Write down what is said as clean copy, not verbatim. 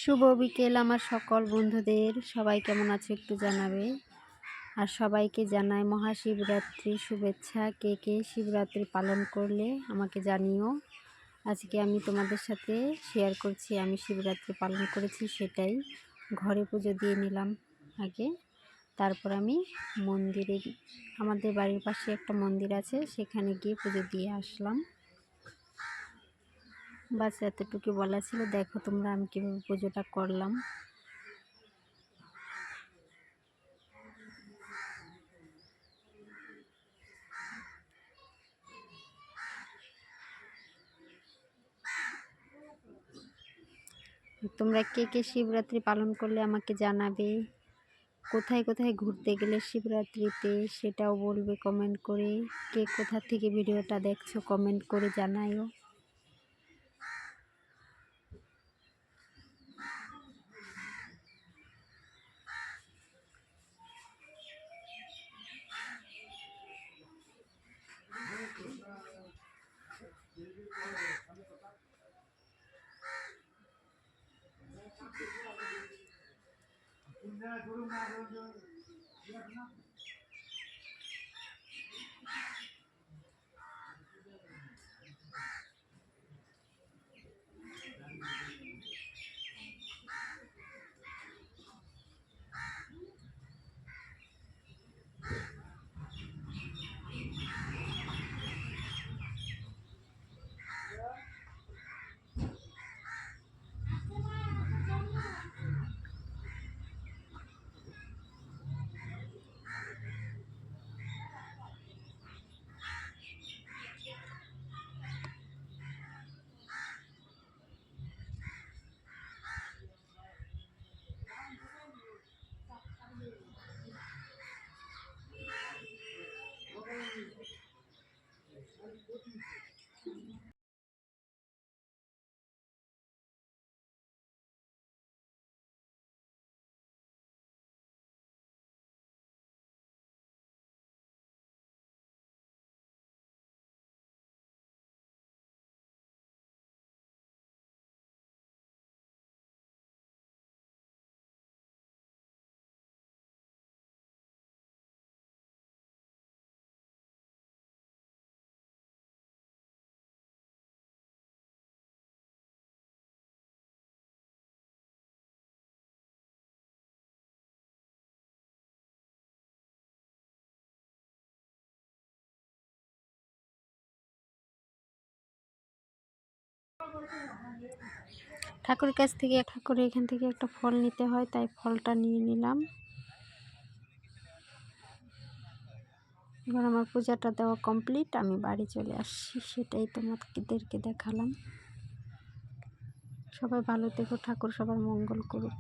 শুভ বিকেল আমার সকল বন্ধুদের। সবাই কেমন আছে একটু জানাবে। আর সবাইকে জানাই মহাশিবরাত্রির শুভেচ্ছা। কে কে শিবরাত্রি পালন করলে আমাকে জানিও। আজকে আমি তোমাদের সাথে শেয়ার করছি আমি শিবরাত্রি পালন করেছি সেটাই। ঘরে পুজো দিয়ে নিলাম আগে, তারপর আমি মন্দিরে, আমাদের বাড়ির পাশে একটা মন্দির আছে, সেখানে গিয়ে পুজো দিয়ে আসলাম। বাস এতটুকু বলা ছিল। দেখো তোমরা আমি কীভাবে পুজোটা করলাম। তোমরা কে কে শিবরাত্রি পালন করলে আমাকে জানাবে। কোথায় কোথায় ঘুরতে গেলে শিবরাত্রিতে সেটাও বলবে কমেন্ট করে। কে কোথা থেকে ভিডিওটা দেখছো কমেন্ট করে জানাইও। ঠাকুরের কাছ থেকে ঠাকুরের এখান থেকে একটা ফল নিতে হয়, তাই ফলটা নিয়ে নিলাম। এবার আমার পূজাটা দেওয়া কমপ্লিট, আমি বাড়ি চলে আসছি, সেটাই তোমাদেরকে দেখালাম। সবাই ভালো থেকো, ঠাকুর সবার মঙ্গল করুক।